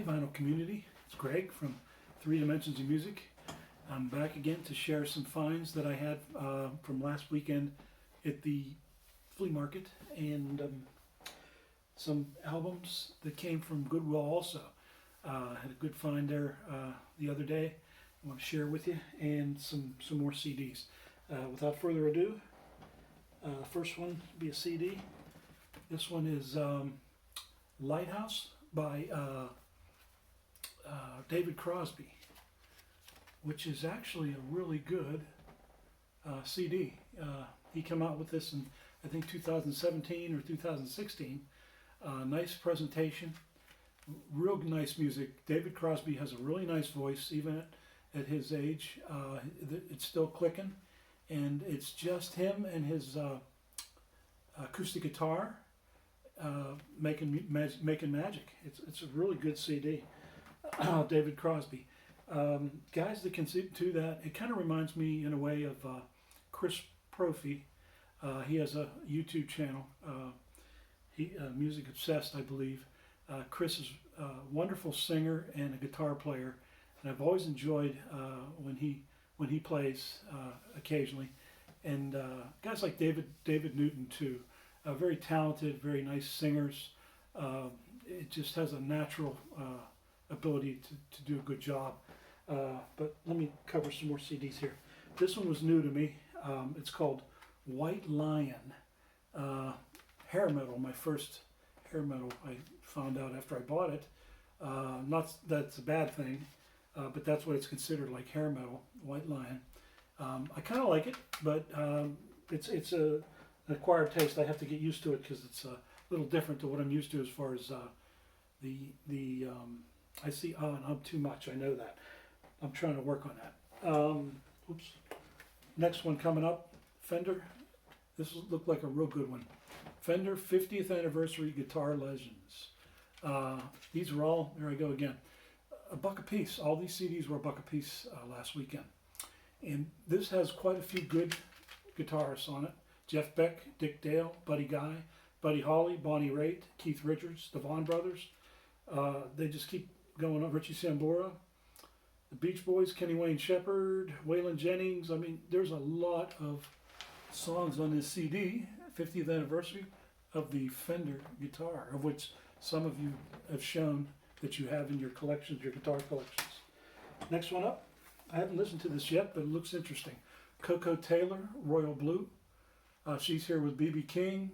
Hey vinyl community, it's Greg from Three Dimensions of Music. I'm back again to share some finds that I had from last weekend at the flea market, and some albums that came from Goodwill also. Had a good find there the other day I want to share with you, and some more CDs. Without further ado, first one will be a CD. This one is Lighthouse by David Crosby, which is actually a really good CD. He came out with this in, I think, 2017 or 2016. Nice presentation, real nice music. David Crosby has a really nice voice, even at his age. It's still clicking, and it's just him and his acoustic guitar making magic. It's a really good CD. David Crosby. Guys that can do that, it kind of reminds me in a way of Chris Profi. He has a YouTube channel. Music Obsessed, I believe. Chris is a wonderful singer and a guitar player, and I've always enjoyed when he plays occasionally. And guys like David Newton too, very talented, very nice singers. It just has a natural ability to do a good job. But let me cover some more CDs here. This one was new to me. It's called White Lion. Hair metal, my first hair metal I found out after I bought it. Not that's a bad thing, but that's what it's considered, like hair metal, White Lion. I kind of like it, but it's an acquired taste. I have to get used to it because it's a little different to what I'm used to as far as I see and I'm too much. I know that. I'm trying to work on that. Oops. Next one coming up, Fender. This looked like a real good one. Fender 50th Anniversary Guitar Legends. These are all, there I go again, $1 a piece. All these CDs were $1 a piece last weekend. And this has quite a few good guitarists on it. Jeff Beck, Dick Dale, Buddy Guy, Buddy Holly, Bonnie Raitt, Keith Richards, the Vaughan Brothers. They just keep going on. Richie Sambora, the Beach Boys, Kenny Wayne Shepherd, Waylon Jennings. I mean, there's a lot of songs on this CD, 50th anniversary of the Fender guitar, of which some of you have shown that you have in your collections, your guitar collections. Next one up, I haven't listened to this yet, but it looks interesting. Coco Taylor, Royal Blue. She's here with B.B. King,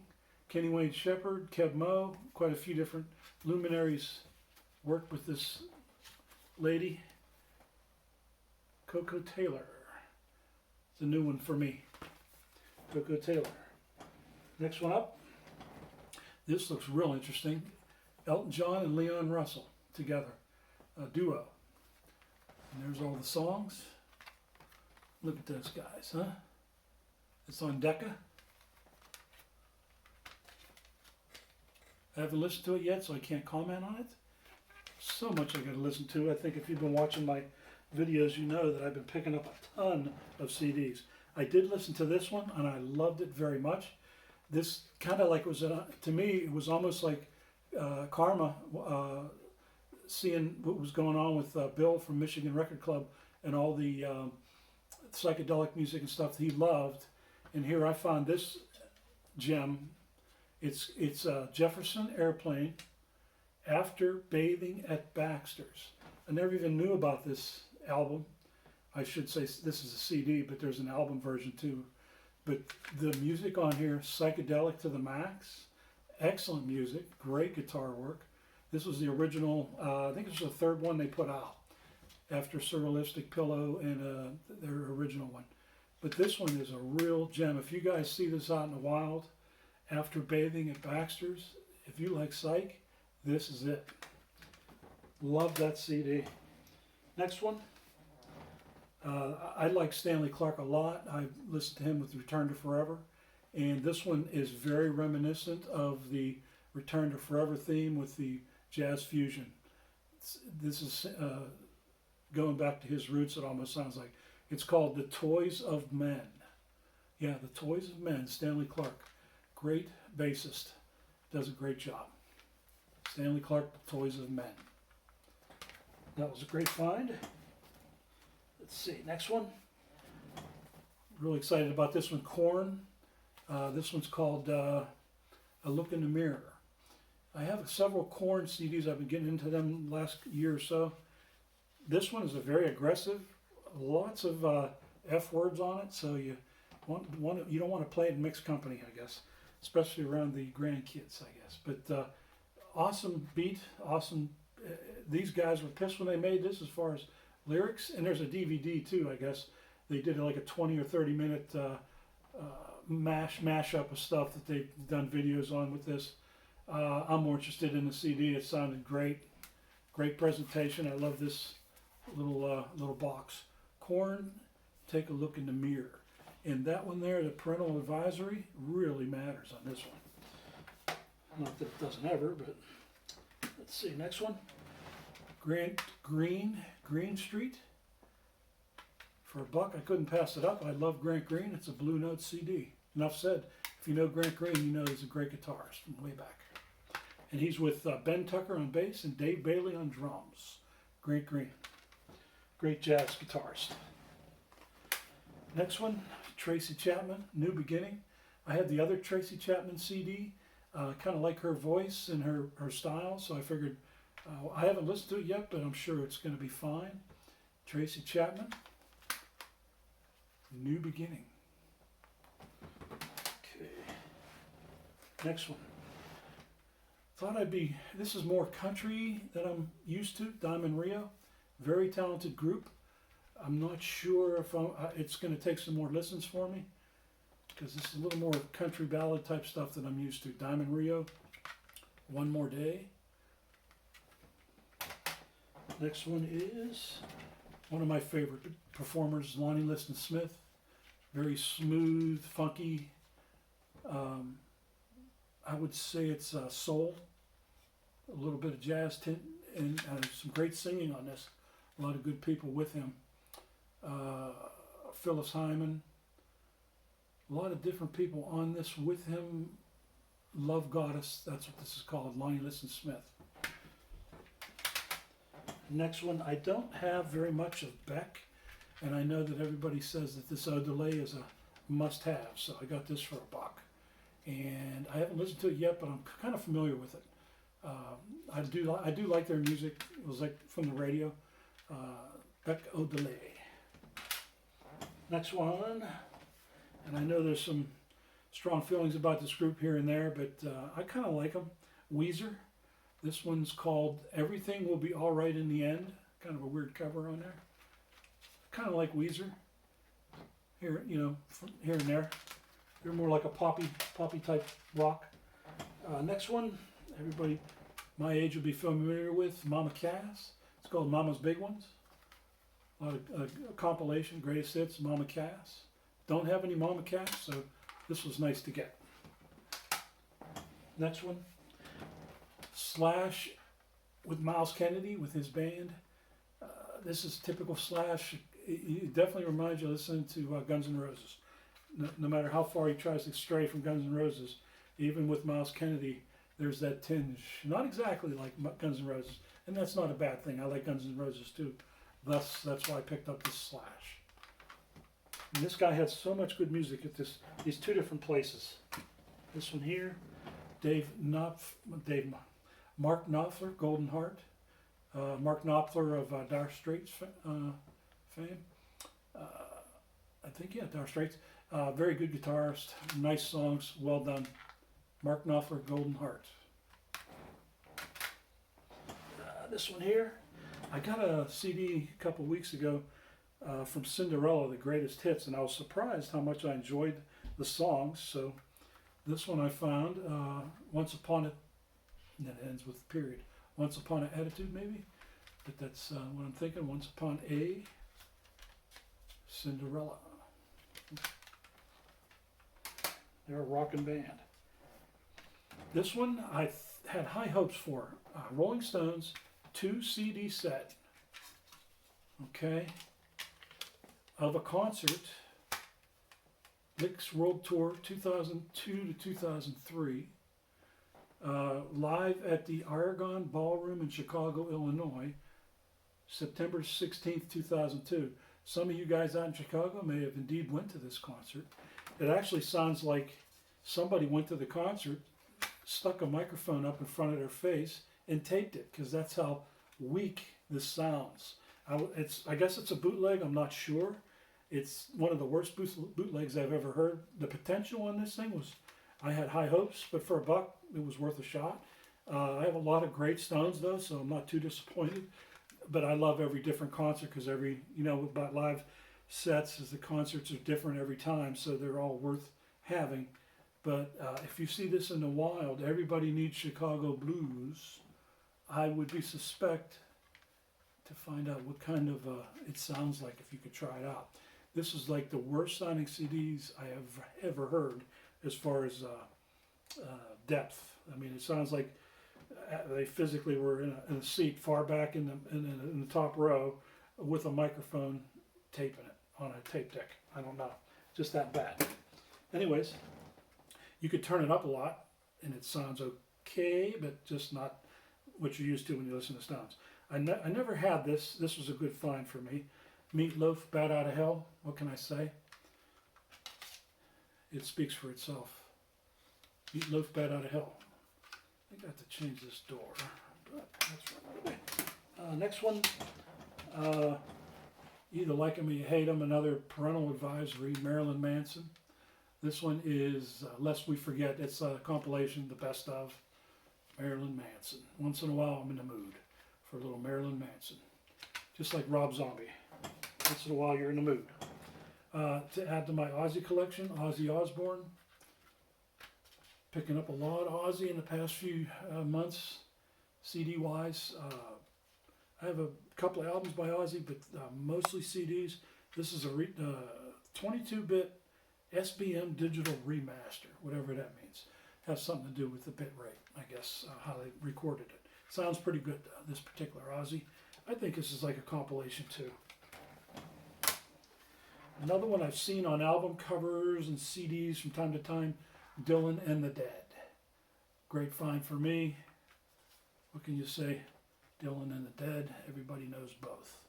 Kenny Wayne Shepherd, Kev Moe, quite a few different luminaries worked with this lady. Coco Taylor. It's a new one for me. Coco Taylor. Next one up. This looks real interesting. Elton John and Leon Russell together. A duo. And there's all the songs. Look at those guys, huh? It's on Decca. I haven't listened to it yet, so I can't comment on it. So much I got to listen to. I think if you've been watching my videos, you know that I've been picking up a ton of CDs. I did listen to this one, and I loved it very much. This kind of like was, to me, it was almost like Karma, seeing what was going on with Bill from Michigan Record Club and all the psychedelic music and stuff that he loved. And here I found this gem. It's Jefferson Airplane, After Bathing at Baxter's. I never even knew about this album. I should say this is a CD, but there's an album version too. But the music on here, psychedelic to the max. Excellent music, great guitar work. This was the original, I think it was the third one they put out after Surrealistic Pillow and their original one. But this one is a real gem. If you guys see this out in the wild, After Bathing at Baxter's, if you like psych, this is it. Love that CD. Next one. I like Stanley Clark a lot. I listened to him with Return to Forever. And this one is very reminiscent of the Return to Forever theme with the jazz fusion. This is going back to his roots, it almost sounds like. It's called The Toys of Men. Yeah, The Toys of Men, Stanley Clark. Great bassist. Does a great job. Stanley Clark, The Toys of Men. That was a great find. Let's see, next one. Really excited about this one, Korn. This one's called A Look in the Mirror. I have several Korn CDs. I've been getting into them last year or so. This one is a very aggressive, lots of F words on it, so you don't want to play it in mixed company, I guess, especially around the grandkids, I guess. But awesome beat, awesome. These guys were pissed when they made this as far as lyrics, and there's a DVD too, I guess. They did like a 20 or 30 minute mashup of stuff that they've done videos on with this. I'm more interested in the CD. It sounded great. Great presentation. I love this little box. Korn, Take a Look in the Mirror. And that one there, the parental advisory, really matters on this one. Not that it doesn't ever, but let's see. Next one. Green Street. For $1, I couldn't pass it up. I love Grant Green. It's a Blue Note CD. Enough said. If you know Grant Green, you know he's a great guitarist from way back. And he's with Ben Tucker on bass and Dave Bailey on drums. Grant Green. Great jazz guitarist. Next one, Tracy Chapman, New Beginning. I had the other Tracy Chapman CD. Kind of like her voice and her style, so I figured, I haven't listened to it yet, but I'm sure it's going to be fine. Tracy Chapman, New Beginning. Okay. Next one. This is more country than I'm used to. Diamond Rio, very talented group. I'm not sure if it's going to take some more listens for me, because this is a little more country ballad type stuff that I'm used to. Diamond Rio, One More Day. Next one is one of my favorite performers, Lonnie Smith. Very smooth, funky. I would say it's soul, a little bit of jazz tint, and some great singing on this. A lot of good people with him. Phyllis Hyman. A lot of different people on this with him. Love Goddess, that's what this is called, Lonnie Smith. Next one, I don't have very much of Beck, and I know that everybody says that this Delay is a must-have, so I got this for $1. And I haven't listened to it yet, but I'm kind of familiar with it. I do like their music. It was like from the radio. Beck Delay. Next one, and I know there's some strong feelings about this group here and there, but I kind of like them. Weezer. This one's called Everything Will Be Alright in the End. Kind of a weird cover on there. Kind of like Weezer. Here, here and there. They're more like a poppy type rock. Next one, everybody my age will be familiar with, Mama Cass. It's called Mama's Big Ones. A lot of compilation, greatest hits, Mama Cass. Don't have any Mama Cass, so this was nice to get. Next one, Slash with Miles Kennedy with his band. This is typical Slash. It definitely reminds you of listening to Guns N' Roses. No matter how far he tries to stray from Guns N' Roses, even with Miles Kennedy, there's that tinge. Not exactly like Guns N' Roses, and that's not a bad thing. I like Guns N' Roses too. That's why I picked up this Slash. And this guy had so much good music at these two different places. This one here, Mark Knopfler, Golden Heart. Mark Knopfler of Dire Straits fame. I think, yeah, Dire Straits. Very good guitarist, nice songs, well done. Mark Knopfler, Golden Heart. This one here, I got a CD a couple weeks ago from Cinderella, the greatest hits, and I was surprised how much I enjoyed the songs. So this one I found, Once Upon a, and then it ends with a period. Once Upon an Attitude, maybe, but that's what I'm thinking. Once Upon a Cinderella. They're a rockin' band. This one I had high hopes for. Rolling Stones 2 CD set. Okay. Of a concert. Licks World Tour 2002 to 2003. Live at the Aragon Ballroom in Chicago, Illinois. September 16th, 2002. Some of you guys out in Chicago may have indeed went to this concert. It actually sounds like somebody went to the concert, stuck a microphone up in front of their face, and taped it, because that's how weak this sounds. I guess it's a bootleg, I'm not sure. It's one of the worst bootlegs I've ever heard. The potential on this thing was, I had high hopes, but for $1, it was worth a shot. I have a lot of great Stones though, so I'm not too disappointed. But I love every different concert, because every, about live sets is the concerts are different every time, so they're all worth having. But if you see this in the wild, Everybody Needs Chicago Blues, I would be suspect to find out what kind of it sounds like if you could try it out. This is like the worst sounding CDs I have ever heard as far as depth. I mean, it sounds like they physically were in a seat far back in the top row with a microphone taping it on a tape deck. I don't know, just that bad. Anyways, you could turn it up a lot and it sounds okay, but just not what you're used to when you listen to Stones. I never had this. This was a good find for me. Meatloaf, Bat Out of Hell. What can I say? It speaks for itself. Meatloaf, Bat Out of Hell. I got to change this door, but that's right away. Next one, Either Like 'Em or You Hate 'Em, another parental advisory, Marilyn Manson. This one is Lest We Forget. It's a compilation, the best of Marilyn Manson. Once in a while, I'm in the mood for a little Marilyn Manson. Just like Rob Zombie. Once in a while, you're in the mood. To add to my Ozzy collection, Ozzy Osbourne. Picking up a lot of Ozzy in the past few months, CD-wise. I have a couple of albums by Ozzy, but mostly CDs. This is a 22-bit SBM digital remaster, whatever that means. Has something to do with the bit rate, I guess, how they recorded it. Sounds pretty good, this particular Ozzy. I think this is like a compilation too. Another one I've seen on album covers and CDs from time to time, Dylan and the Dead. Great find for me. What can you say? Dylan and the Dead, everybody knows both.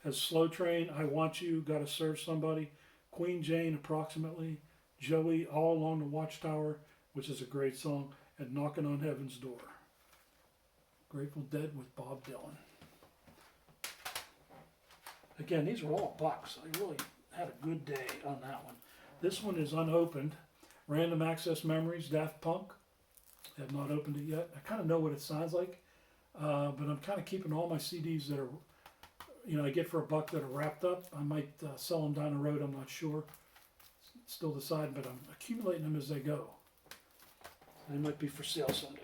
Has Slow Train, I Want You, Gotta Serve Somebody, Queen Jane, Approximately, Joey, All Along the Watchtower, which is a great song, and Knocking on Heaven's Door. Grateful Dead with Bob Dylan. Again, these are all bucks. I really had a good day on that one. This one is unopened. Random Access Memories, Daft Punk. I have not opened it yet. I kind of know what it sounds like, but I'm kind of keeping all my CDs that are, I get for $1 that are wrapped up. I might sell them down the road, I'm not sure. Still deciding, but I'm accumulating them as they go. They might be for sale someday.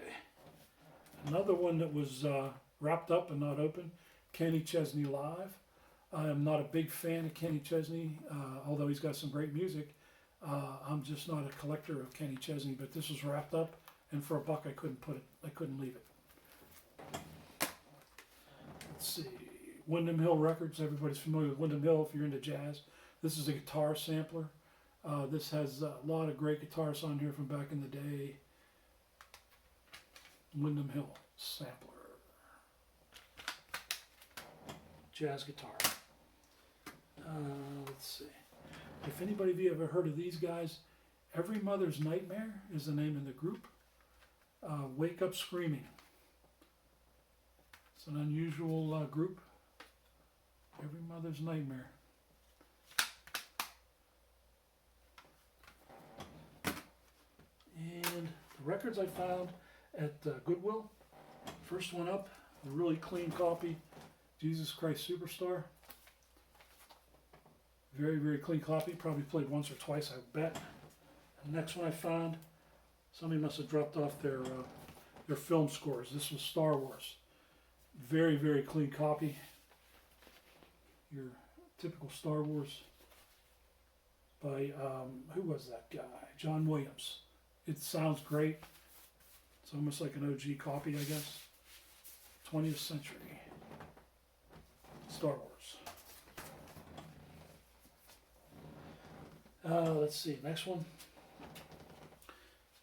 Another one that was wrapped up and not open, Kenny Chesney Live. I am not a big fan of Kenny Chesney, although he's got some great music. I'm just not a collector of Kenny Chesney, but this was wrapped up, and for $1 I couldn't leave it. Let's see, Windham Hill Records. Everybody's familiar with Windham Hill if you're into jazz. This is a guitar sampler. This has a lot of great guitars on here from back in the day. Windham Hill sampler. Jazz guitar. Let's see. If anybody of you ever heard of these guys, Every Mother's Nightmare is the name of the group. Wake Up Screaming. It's an unusual group. Every Mother's Nightmare. And the records I found at Goodwill. First one up, a really clean copy, Jesus Christ Superstar. Very, very clean copy. Probably played once or twice, I bet. The next one I found, somebody must have dropped off their film scores. This was Star Wars. Very, very clean copy. Your typical Star Wars by, who was that guy? John Williams. It sounds great. It's almost like an OG copy, I guess. 20th century. Star Wars. Let's see, next one.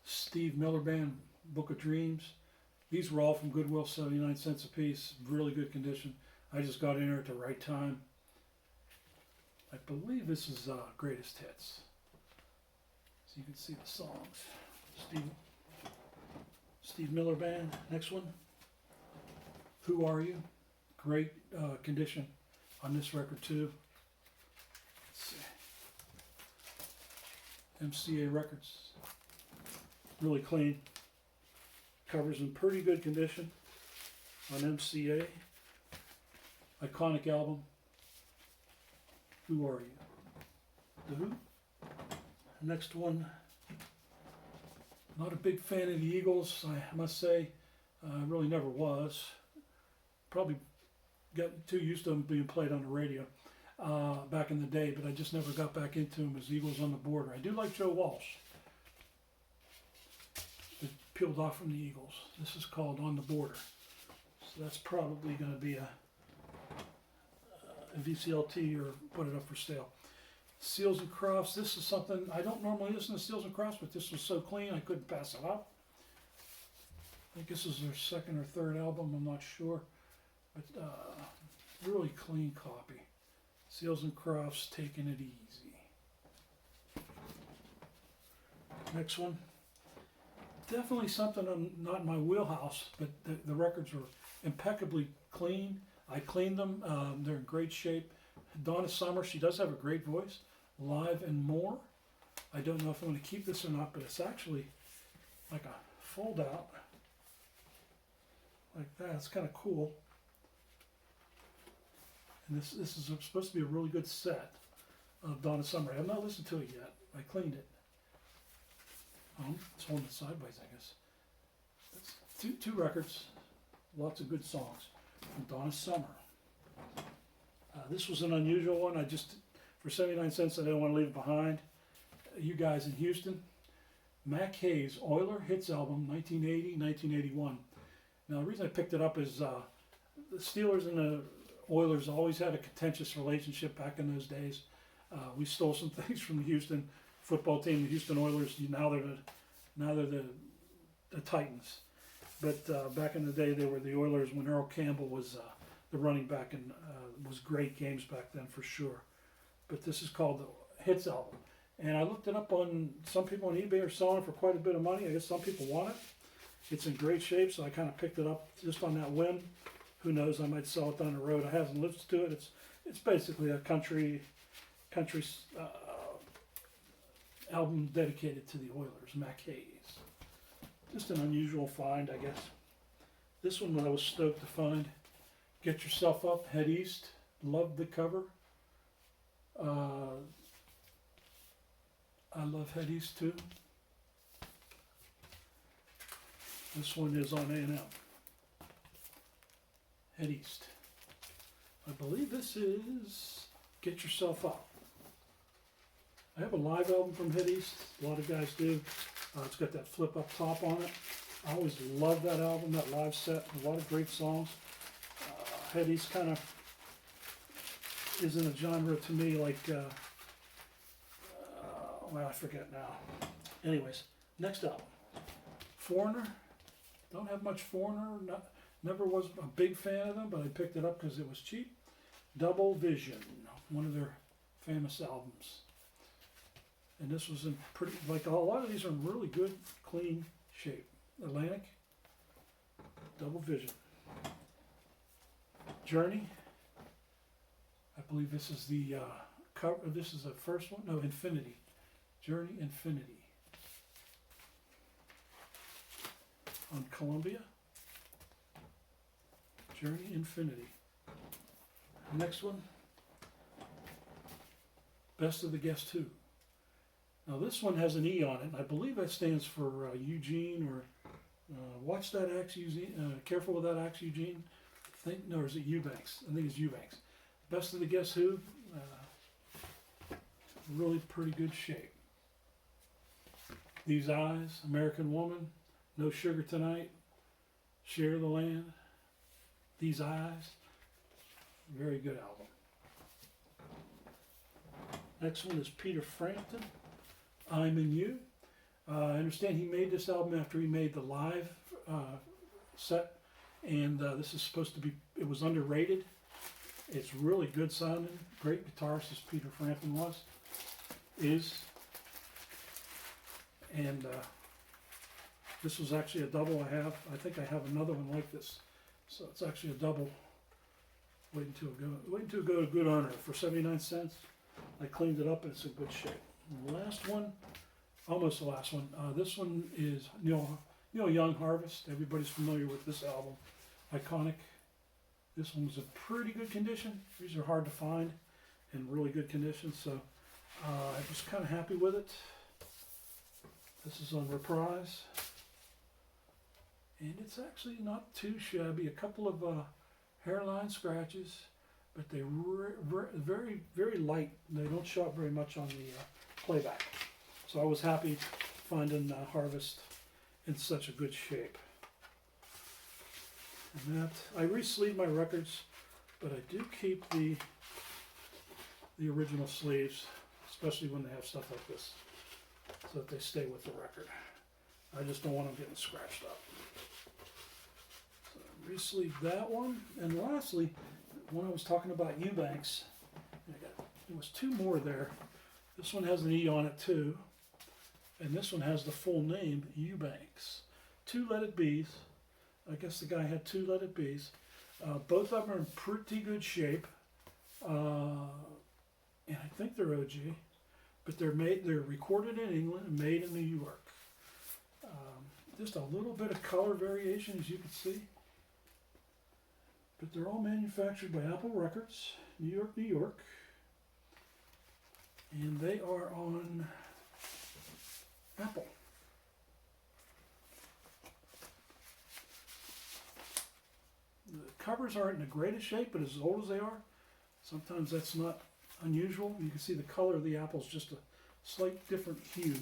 Steve Miller Band, Book of Dreams. These were all from Goodwill, 79 cents a piece. Really good condition. I just got in here at the right time. I believe this is Greatest Hits. So you can see the songs. Steve Miller Band. Next one. Who Are You? Great condition on this record too. Let's see. MCA Records. Really clean. Covers in pretty good condition on MCA. Iconic album. Who Are You? The Who. Next one. Not a big fan of the Eagles, I must say. I really never was. Probably got too used to them being played on the radio back in the day, but I just never got back into them as Eagles on the Border. I do like Joe Walsh. It peeled off from the Eagles. This is called On the Border. So that's probably going to be a VCLT or put it up for sale. Seals and Crofts. This is something I don't normally listen to Seals and Crofts, but this was so clean I couldn't pass it up. I think this is their second or third album. I'm not sure, but really clean copy. Seals and Crofts, Taking It Easy. Next one. Definitely something not in my wheelhouse, but the records were impeccably clean. I cleaned them. They're in great shape. Donna Summer, she does have a great voice. Live and More. I don't know if I'm going to keep this or not, but it's actually like a fold out. Like that. It's kind of cool. And this is supposed to be a really good set of Donna Summer. I have not listened to it yet. I cleaned it. It's holding it sideways, I guess. It's two records. Lots of good songs from Donna Summer. This was an unusual one. I just, for 79 cents, I didn't want to leave it behind. You guys in Houston. Mack Hayes, Oiler Hits Album, 1980, 1981. Now, the reason I picked it up is the Steelers and the Oilers always had a contentious relationship back in those days. We stole some things from the Houston football team, the Houston Oilers. Now they're the Titans. But back in the day, they were the Oilers when Earl Campbell was the running back, and was great games back then for sure. But this is called the Hits Album. And I looked it up on, some people on eBay are selling it for quite a bit of money. I guess some people want it. It's in great shape, so I kind of picked it up just on that whim. Who knows, I might sell it down the road. I haven't listened to it. It's basically a country album dedicated to the Oilers, Mack Hayes. Just an unusual find, I guess. This one I was stoked to find. Get Yourself Up, Head East. Loved the cover. I love Head East too. This one is on A&M. Head East. I believe this is Get Yourself Up. I have a live album from Head East. A lot of guys do. It's got that flip up top on it. I always love that album, that live set. A lot of great songs. Head East kind of is in a genre to me like, well, I forget now. Anyways, next album. Foreigner. Don't have much Foreigner. Never was a big fan of them, but I picked it up because it was cheap. Double Vision, one of their famous albums. And this was in pretty, like a lot of these are in really good, clean shape. Atlantic, Double Vision. Journey. I believe this is the cover. This is the first one. No, Infinity. Journey, Infinity. On Columbia. Journey, Infinity. Next one. Best of the Guess Who. Now this one has an E on it. I believe that stands for Eugene, or watch that axe, Eugene. Careful with that axe, Eugene. No, or is it Eubanks? I think it's Eubanks. Best of the Guess Who. Really pretty good shape. These Eyes, American Woman, No Sugar Tonight, Share the Land. These Eyes. Very good album. Next one is Peter Frampton. I'm in You. I understand he made this album after he made the live set, and this is supposed to be, it was underrated. It's really good sounding. Great guitarist as Peter Frampton is. And this was actually a double I have. I think I have another one like this. So it's actually a double. Wait until it go to good honor for 79 cents. I cleaned it up and it's in good shape. And the last one, almost the last one. This one is Young Harvest. Everybody's familiar with this album. Iconic. This one was in pretty good condition. These are hard to find in really good condition, so I was kind of happy with it. This is on Reprise, and it's actually not too shabby. A couple of hairline scratches, but they're very, very light. They don't show up very much on the playback. So I was happy finding Harvest in such a good shape. And that, I re-sleeve my records, but I do keep the original sleeves, especially when they have stuff like this, so that they stay with the record. I just don't want them getting scratched up. So re-sleeve that one. And lastly, when I was talking about Eubanks, there was two more there. This one has an E on it too, and this one has the full name, Eubanks. 2 Let It Be's. I guess the guy had 2 Let It Be's. Both of them are in pretty good shape, and I think they're OG, but they're recorded in England and made in New York. Just a little bit of color variation, as you can see, but they're all manufactured by Apple Records, New York, New York, and they are on Apple. The covers aren't in the greatest shape, but as old as they are, sometimes that's not unusual. You can see the color of the apple is just a slight different hue,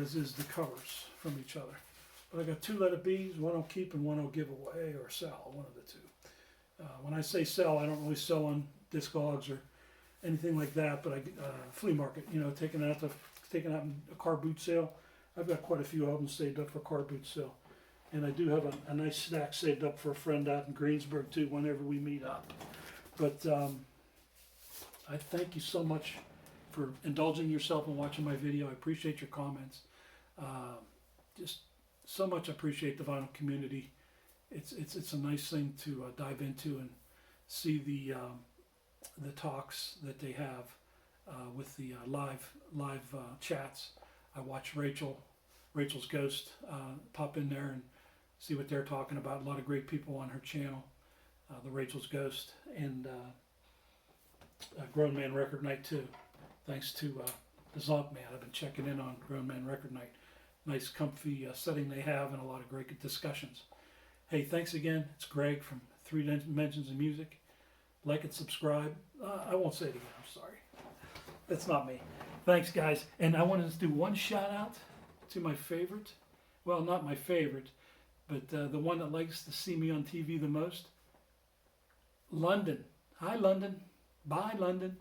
as is the covers from each other. But I got 2 Let It Be's, one I'll keep and one I'll give away or sell, one of the two. When I say sell, I don't really sell on Discogs or anything like that, but flea market, taking out a car boot sale. I've got quite a few albums saved up for car boot sale. And I do have a nice stack saved up for a friend out in Greensburg too, whenever we meet up. But I thank you so much for indulging yourself and watching my video. I appreciate your comments. Just so much appreciate the vinyl community. It's a nice thing to dive into and see the talks that they have with the live chats. I watch Rachel's Ghost pop in there and see what they're talking about. A lot of great people on her channel, the Rachel's Ghost, and Grown Man Record Night too. Thanks to the Zonk Man. I've been checking in on Grown Man Record Night. Nice comfy setting they have and a lot of great discussions. Hey, thanks again. It's Greg from 3 Dimensions of Music. Like and subscribe. I won't say it again. I'm sorry. That's not me. Thanks, guys. And I wanted to do one shout out to my favorite. Well, not my favorite, but the one that likes to see me on TV the most. London. Hi, London. Bye, London.